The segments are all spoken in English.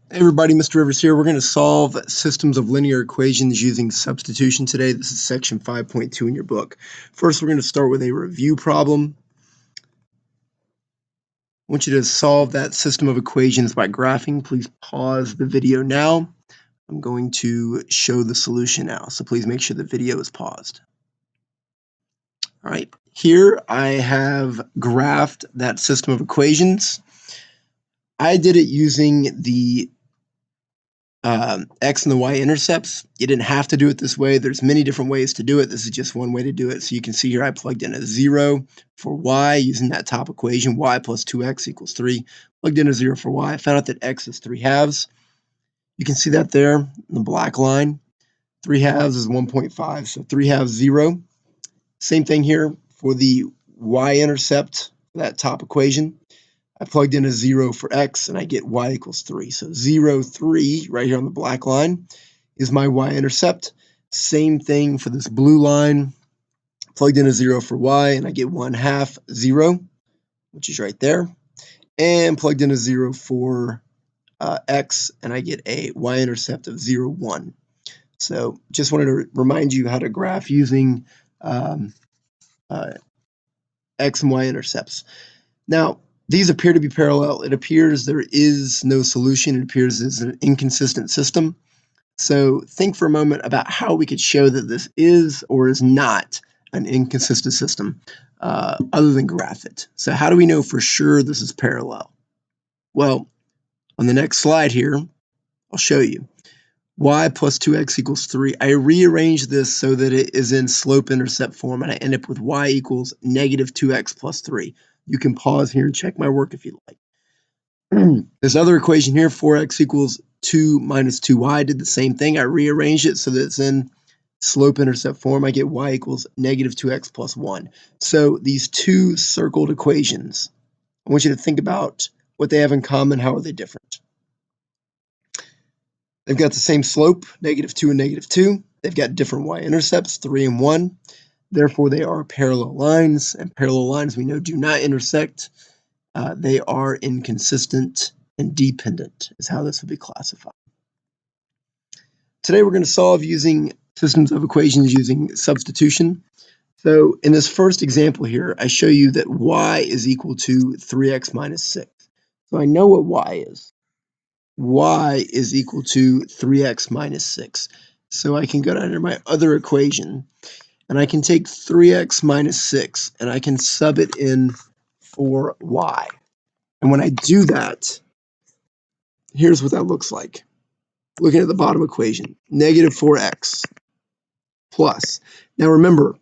Hey everybody, Mr. Rivers here. We're going to solve systems of linear equations using substitution today. This is section 5.2 in your book. First, we're going to start with a review problem. I want you to solve that system of equations by graphing. Please pause the video now. I'm going to show the solution now, so please make sure the video is paused. All right, here I have graphed that system of equations. I did it using the X and the Y intercepts. You didn't have to do it this way. There's many different ways to do it. This is just one way to do it. So you can see here I plugged in a 0 for Y using that top equation, Y plus 2X equals 3. Plugged in a 0 for Y. I found out that X is 3/2. You can see that there in the black line. 3/2 is 1.5, so 3/2, 0. Same thing here for the Y-intercept, that top equation. I plugged in a 0 for X and I get Y equals 3. So 0, 3 right here on the black line is my Y-intercept. Same thing for this blue line. Plugged in a 0 for Y and I get 1/2, 0, which is right there. And plugged in a 0 for X and I get a Y-intercept of 0, 1. So just wanted to remind you how to graph using X and Y intercepts. Now, these appear to be parallel. It appears there is no solution. It appears it's an inconsistent system. So think for a moment about how we could show that this is or is not an inconsistent system other than graph it. So how do we know for sure this is parallel? Well, on the next slide here, I'll show you. Y plus 2X equals 3. I rearrange this so that it is in slope-intercept form, and I end up with Y equals negative 2X plus 3. You can pause here and check my work if you like. This other equation here, 4x equals 2 minus 2y, did the same thing. I rearranged it so that it's in slope-intercept form. I get y equals negative 2x plus 1. So these two circled equations, I want you to think about what they have in common. How are they different? They've got the same slope, negative 2 and negative 2. They've got different y-intercepts, 3 and 1. Therefore, they are parallel lines, and parallel lines we know do not intersect. They are inconsistent and dependent is how this would be classified. Today we're going to solve using systems of equations using substitution. So in this first example here, I show you that y is equal to 3x minus 6. So I know what y is. Y is equal to 3x minus 6. So I can go down to my other equation, and I can take 3x minus 6, and I can sub it in for y. And when I do that, here's what that looks like. Looking at the bottom equation, negative 4x plus. Now remember,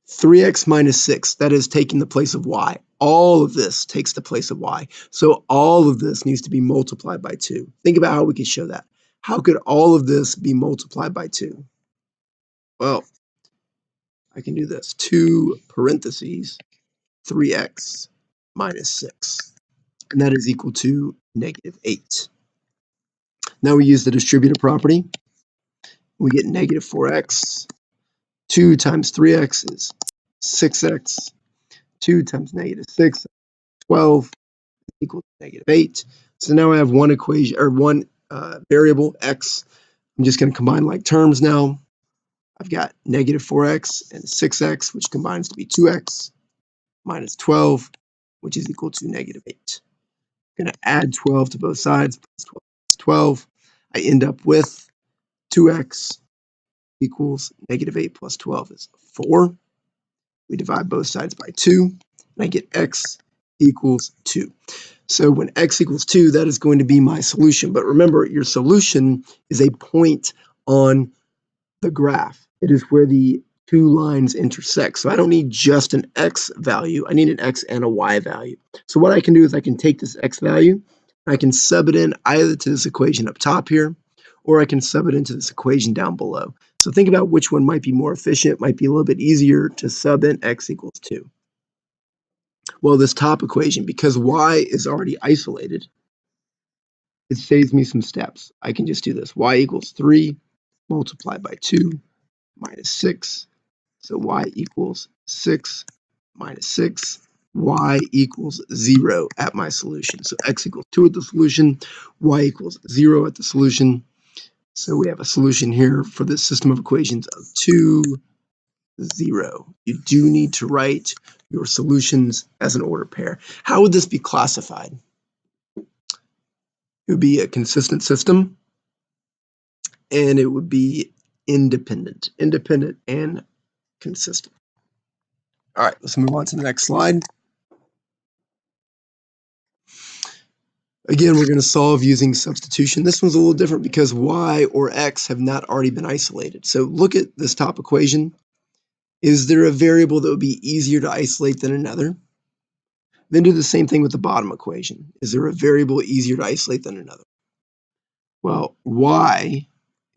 3x minus 6, that is taking the place of y. All of this takes the place of y. So all of this needs to be multiplied by 2. Think about how we could show that. How could all of this be multiplied by 2? Well, I can do this. 2 parentheses 3x minus 6. And that is equal to negative 8. Now we use the distributive property. We get negative 4x. 2 times 3x is 6x. 2 times negative 6, 12, equals negative 8. So now I have one equation, or one variable, x. I'm just going to combine like terms now. I've got negative 4x and 6x, which combines to be 2x, minus 12, which is equal to negative 8. I'm going to add 12 to both sides, plus 12 is 12. I end up with 2x equals negative 8 plus 12 is 4. We divide both sides by 2, and I get x equals 2. So when x equals 2, that is going to be my solution. But remember, your solution is a point on the graph. It is where the two lines intersect. So I don't need just an x value. I need an x and a y value. So what I can do is I can take this x value, and I can sub it in either to this equation up top here, or I can sub it into this equation down below. So think about which one might be more efficient, might be a little bit easier to sub in x equals 2. Well, this top equation, because y is already isolated, it saves me some steps. I can just do this. Y equals 3 multiplied by 2 minus 6. So y equals 6 minus 6 y equals 0 at my solution. So x equals 2 at the solution, y equals 0 at the solution. So we have a solution here for this system of equations of 2, 0. You do need to write your solutions as an ordered pair. How would this be classified? It would be a consistent system, and it would be independent and consistent. All right, let's move on to the next slide. Again, we're going to solve using substitution. This one's a little different because y or x have not already been isolated. So look at this top equation. Is there a variable that would be easier to isolate than another? Then do the same thing with the bottom equation. Is there a variable easier to isolate than another? Well, y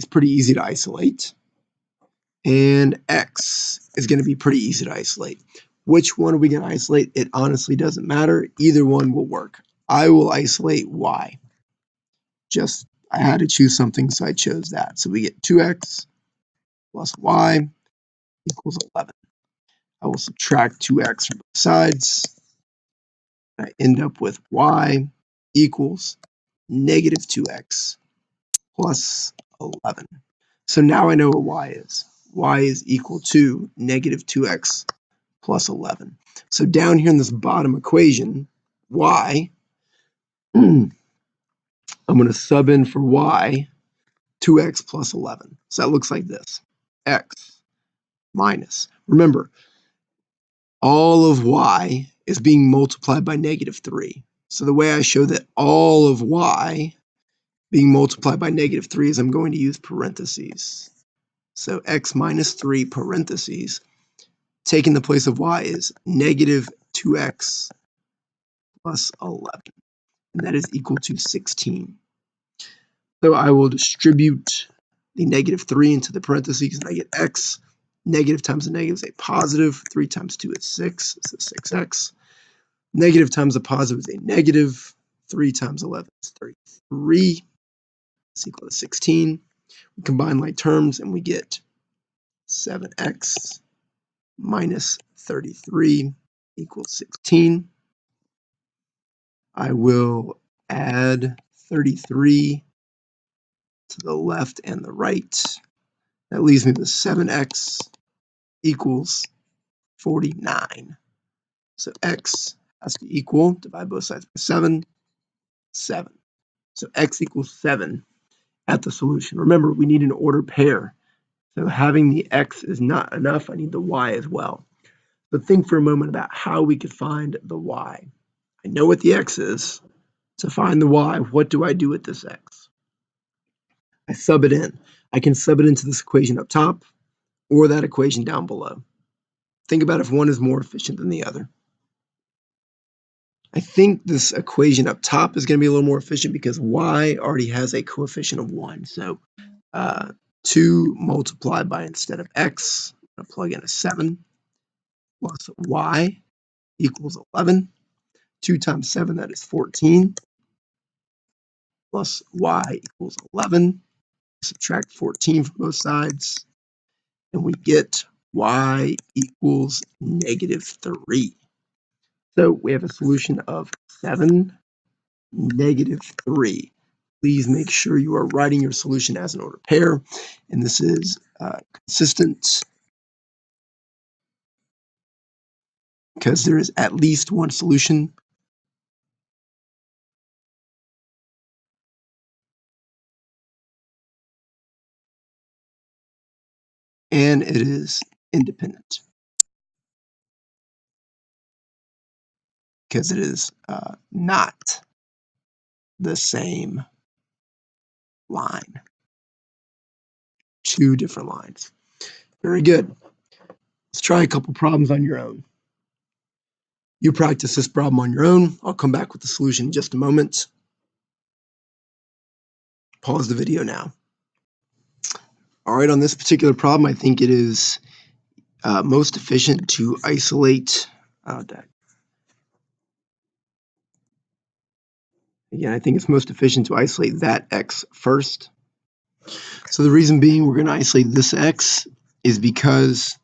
is pretty easy to isolate, and x is going to be pretty easy to isolate. Which one are we going to isolate? It honestly doesn't matter. Either one will work. I will isolate y. I had to choose something, so I chose that. So we get 2x plus y equals 11. I will subtract 2x from both sides. I end up with y equals negative 2x plus 11. So now I know what y is. Y is equal to negative 2x plus 11. So down here in this bottom equation, y, I'm going to sub in for y 2x plus 11. So that looks like this. X minus. Remember, all of y is being multiplied by negative 3. So the way I show that all of y being multiplied by negative 3 is I'm going to use parentheses. So x minus 3 parentheses, taking the place of y is negative 2x plus 11. And that is equal to 16. So I will distribute the negative 3 into the parentheses, and I get x. Negative times a negative is a positive. 3 times 2 is 6, so 6x. Negative times a positive is a negative. 3 times 11 is 33. It's equal to 16. We combine like terms, and we get 7x minus 33 equals 16. I will add 33 to the left and the right. That leaves me with 7x equals 49. So x has to equal, divide both sides by 7, 7. So x equals 7 at the solution. Remember, we need an ordered pair. So having the x is not enough. I need the y as well. But think for a moment about how we could find the y. I know what the x is. To find the y, what do I do with this x? I sub it in. I can sub it into this equation up top or that equation down below. Think about if one is more efficient than the other. I think this equation up top is going to be a little more efficient because y already has a coefficient of 1. So 2 multiplied by, instead of x, I'm going to plug in a 7 plus y equals 11. 2 times 7, that is 14, plus y equals 11. Subtract 14 from both sides, and we get y equals negative 3. So we have a solution of 7, negative 3. Please make sure you are writing your solution as an ordered pair, and this is consistent because there is at least one solution. And it is independent because it is not the same line. 2 different lines. Very good. Let's try a couple problems on your own. You practice this problem on your own. I'll come back with the solution in just a moment. Pause the video now. All right, on this particular problem, I think it is most efficient to isolate. Again, I think it's most efficient to isolate that x first. So the reason being we're going to isolate this x is because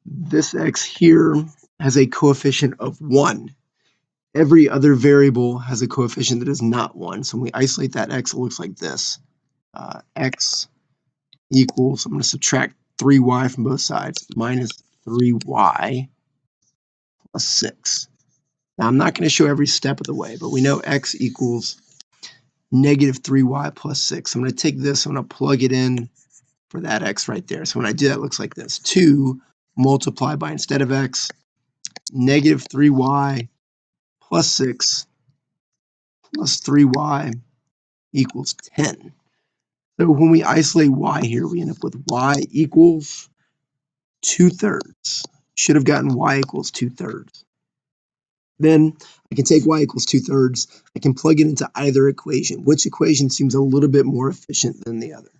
this x here has a coefficient of 1. Every other variable has a coefficient that is not 1. So when we isolate that x, it looks like this. X equals, I'm going to subtract 3y from both sides, minus 3y plus 6. Now, I'm not going to show every step of the way, but we know x equals negative 3y plus 6. I'm going to take this, I'm going to plug it in for that x right there. So when I do that, it looks like this. 2 multiplied by, instead of x, negative 3y plus 6 plus 3y equals 10. So when we isolate y here, we end up with y equals 2/3. Should have gotten y equals 2/3. Then I can take y equals 2/3. I can plug it into either equation. Which equation seems a little bit more efficient than the other?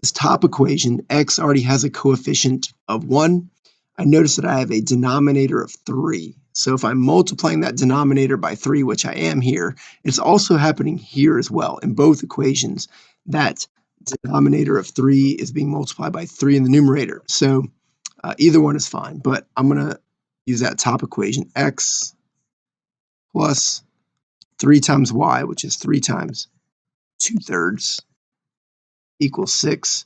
This top equation, x already has a coefficient of 1. I notice that I have a denominator of 3. So if I'm multiplying that denominator by 3, which I am here, it's also happening here as well. In both equations, that denominator of 3 is being multiplied by 3 in the numerator. So either one is fine, but I'm going to use that top equation, x plus 3 times y, which is 3 times 2/3 equals 6.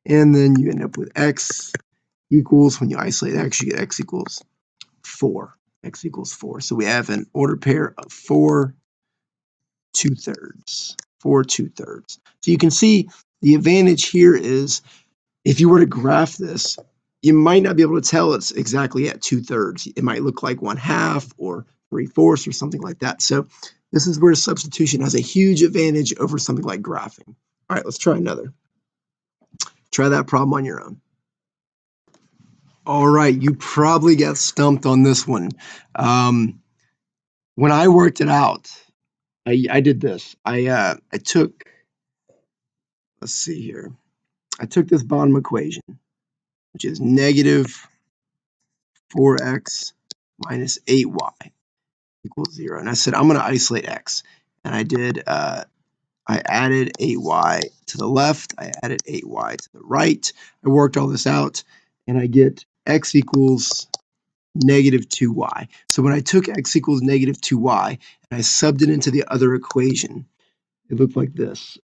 And then you end up with x equals, when you isolate x, you get x equals 4. X equals 4. So we have an ordered pair of 4 2/3. 4 2/3. So you can see the advantage here is if you were to graph this, you might not be able to tell it's exactly at 2/3. It might look like 1/2 or 3/4 or something like that. So this is where substitution has a huge advantage over something like graphing. All right, let's try another. Try that problem on your own. All right, you probably got stumped on this one. When I worked it out, I did this. I took, let's see here. I took this bottom equation, which is negative 4x minus 8y equals 0. And I said, I'm going to isolate x. And I did, I added 8y to the left. I added 8y to the right. I worked all this out, and I get x equals negative 2y. So when I took x equals negative 2y and I subbed it into the other equation, it looked like this.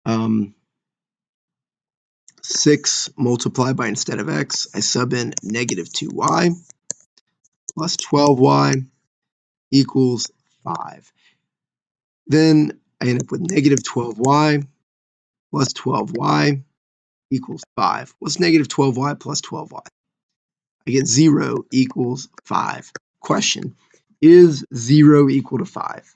6 multiplied by, instead of x, I sub in negative 2y plus 12y equals 5. Then I end up with negative 12y plus 12y equals 5. What's negative 12y plus 12y? I get 0 equals 5. Question, is 0 equal to 5?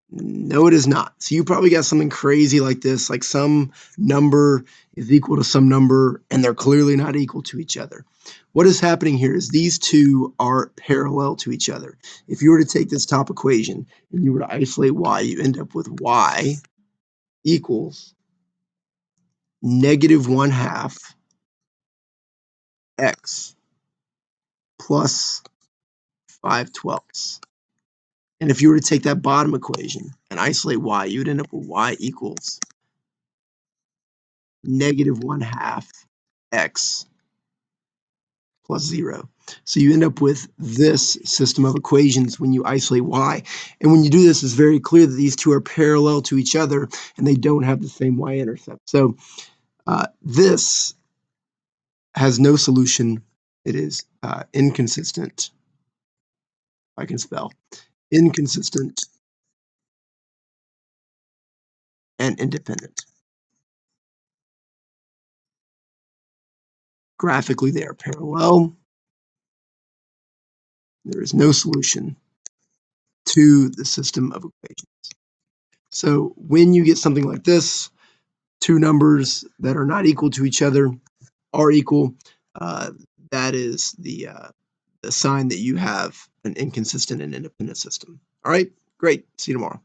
No, it is not. So you probably got something crazy like this, like some number is equal to some number, and they're clearly not equal to each other. What is happening here is these two are parallel to each other. If you were to take this top equation and you were to isolate y, you end up with y equals negative 1/2 x plus 5/12. And if you were to take that bottom equation and isolate y, you would end up with y equals negative 1/2 x plus 0. So you end up with this system of equations when you isolate y. And when you do this, it's very clear that these two are parallel to each other and they don't have the same y-intercept. So this has no solution. It is inconsistent. I can spell inconsistent and independent. Graphically, they are parallel. There is no solution to the system of equations. So when you get something like this, two numbers that are not equal to each other are equal, that is the sign that you have an inconsistent and independent system. All right, great. See you tomorrow.